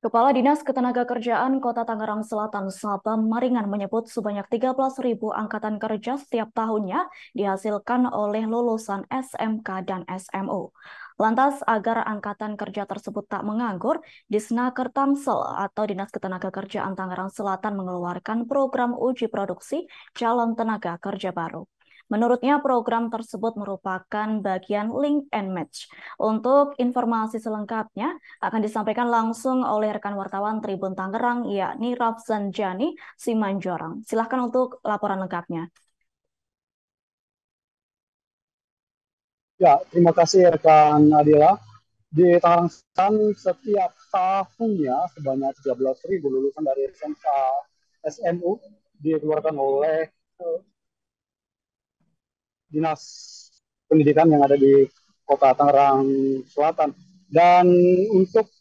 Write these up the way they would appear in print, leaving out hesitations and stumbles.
Kepala Dinas Ketenagakerjaan Kota Tangerang Selatan, Sabam Maringan menyebut sebanyak 13.000 angkatan kerja setiap tahunnya dihasilkan oleh lulusan SMK dan SMU. Lantas, agar angkatan kerja tersebut tak menganggur, Disnaker Tangsel atau Dinas Ketenagakerjaan Tangerang Selatan mengeluarkan program uji produksi calon tenaga kerja baru. Menurutnya, program tersebut merupakan bagian link and match. Untuk informasi selengkapnya, akan disampaikan langsung oleh rekan wartawan Tribun Tangerang, yakni Rafzan Jani Simanjorang. Silahkan untuk laporan lengkapnya. Ya, terima kasih rekan Adila. Di Tangerang Selatan setiap tahunnya sebanyak 13.000 lulusan dari SMK SMU dikeluarkan oleh Dinas Pendidikan yang ada di Kota Tangerang Selatan. Dan untuk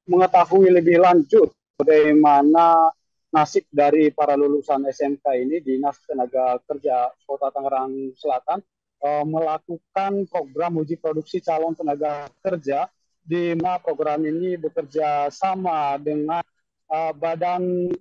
mengetahui lebih lanjut bagaimana nasib dari para lulusan SMK ini, Dinas Tenaga Kerja Kota Tangerang Selatan melakukan program uji produksi calon tenaga kerja, di mana program ini bekerja sama dengan badan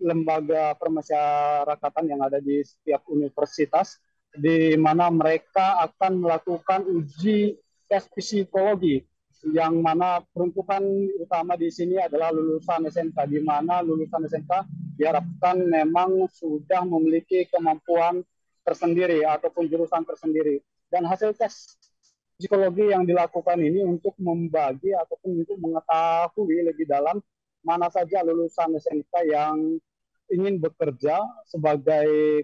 lembaga permasyarakatan yang ada di setiap universitas, di mana mereka akan melakukan uji tes psikologi, yang mana peruntukan utama di sini adalah lulusan SMK, di mana lulusan SMK diharapkan memang sudah memiliki kemampuan tersendiri ataupun jurusan tersendiri. Dan hasil tes psikologi yang dilakukan ini untuk membagi ataupun untuk mengetahui lebih dalam mana saja lulusan SMK yang ingin bekerja sebagai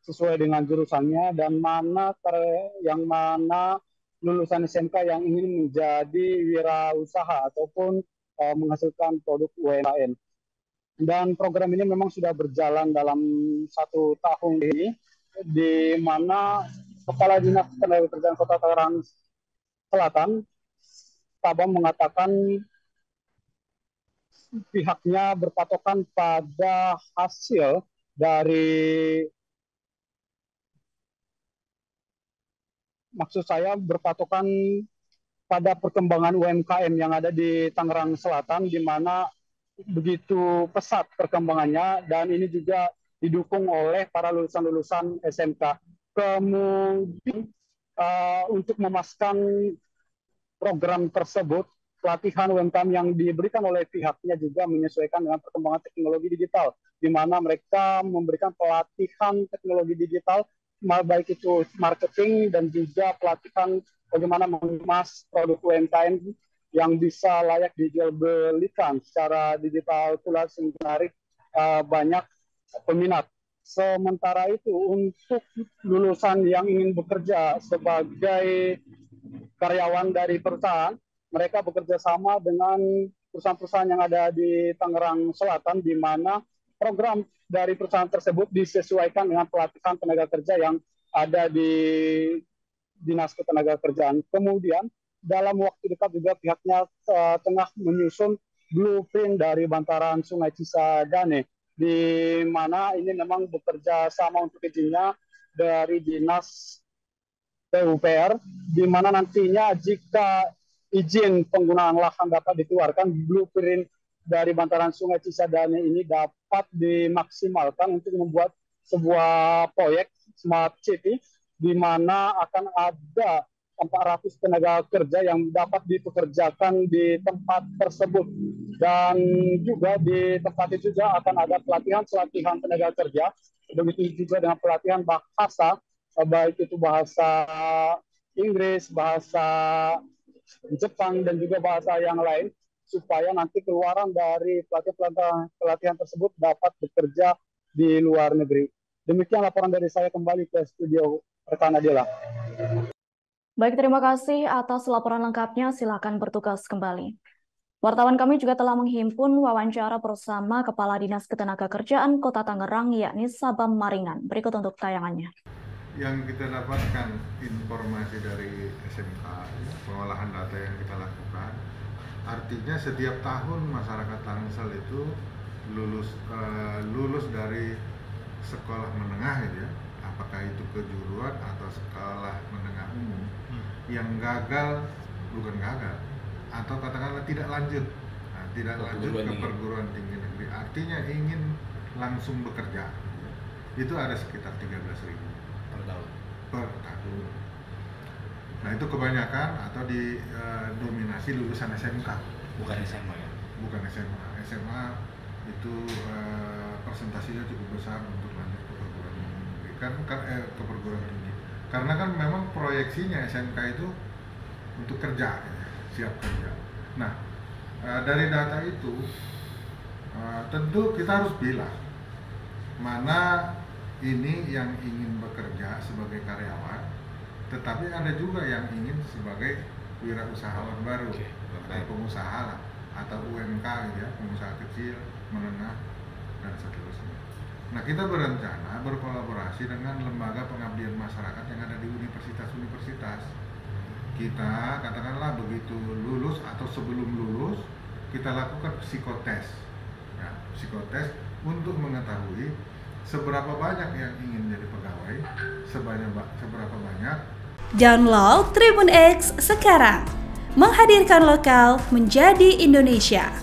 sesuai dengan jurusannya, dan mana lulusan SMK yang ingin menjadi wirausaha ataupun menghasilkan produk UMKM. Dan program ini memang sudah berjalan dalam 1 tahun ini, di mana Kepala Dinas Ketenagakerjaan Kota Tangerang Selatan, Sabam, mengatakan pihaknya berpatokan pada hasil dari, maksud saya berpatokan pada perkembangan UMKM yang ada di Tangerang Selatan, di mana begitu pesat perkembangannya, dan ini juga didukung oleh para lulusan-lulusan SMK. Kemudian untuk memaskan program tersebut, pelatihan UMKM yang diberikan oleh pihaknya juga menyesuaikan dengan perkembangan teknologi digital, di mana mereka memberikan pelatihan teknologi digital, baik itu marketing dan juga pelatihan bagaimana mengemas produk UMKM yang bisa layak dijual belikan secara digital pula, sehingga menarik banyak peminat. Sementara itu, untuk lulusan yang ingin bekerja sebagai karyawan dari perusahaan, mereka bekerja sama dengan perusahaan-perusahaan yang ada di Tangerang Selatan, di mana program dari perusahaan tersebut disesuaikan dengan pelatihan tenaga kerja yang ada di Dinas Ketenagakerjaan. Kemudian dalam waktu dekat juga pihaknya tengah menyusun blueprint dari bantaran Sungai Cisadane, di mana ini memang bekerja sama untuk izinnya dari Dinas PUPR, di mana nantinya jika izin penggunaan lahan dapat dikeluarkan, blueprint dari bantaran Sungai Cisadane ini dapat dimaksimalkan untuk membuat sebuah proyek smart city, di mana akan ada 400 tenaga kerja yang dapat dipekerjakan di tempat tersebut. Dan juga di tempat itu juga akan ada pelatihan tenaga kerja, begitu juga dengan pelatihan bahasa, baik itu bahasa Inggris, bahasa Jepang, dan juga bahasa yang lain, supaya nanti keluaran dari pelatihan tersebut dapat bekerja di luar negeri. Demikian laporan dari saya, kembali ke studio rekan Adila. Baik, terima kasih atas laporan lengkapnya. Silakan bertugas kembali. Wartawan kami juga telah menghimpun wawancara bersama Kepala Dinas Ketenagakerjaan Kota Tangerang, yakni Sabam Maringan. Berikut untuk tayangannya. Yang kita dapatkan informasi dari SMK, pengolahan data yang kita lakukan, artinya setiap tahun masyarakat Tangsel itu lulus dari sekolah menengah, gitu ya, apakah itu kejuruan atau sekolah menengah umum, yang gagal, bukan gagal, atau katakanlah tidak lanjut. Nah, tidak lanjut ke perguruan tinggi negeri, artinya ingin langsung bekerja, itu ada sekitar 13.000 per tahun. Nah itu kebanyakan atau didominasi lulusan SMK, bukan SMA ya? Bukan SMA. SMA itu persentasinya cukup besar untuk lanjut ke perguruan tinggi, ke perguruan tinggi. Karena kan memang proyeksinya SMK itu untuk kerja, ya, siap kerja. Nah dari data itu tentu kita harus bilang mana ini yang ingin bekerja sebagai karyawan, tetapi ada juga yang ingin sebagai wirausahawan baru, atau pengusaha lah, atau UMK gitu ya, pengusaha kecil, menengah, dan seterusnya. Nah kita berencana berkolaborasi dengan lembaga pengabdian masyarakat yang ada di universitas-universitas. Kita katakanlah begitu lulus atau sebelum lulus, kita lakukan psikotes, ya, psikotes untuk mengetahui seberapa banyak yang ingin jadi pegawai, seberapa banyak. Download Tribun X sekarang, menghadirkan lokal menjadi Indonesia.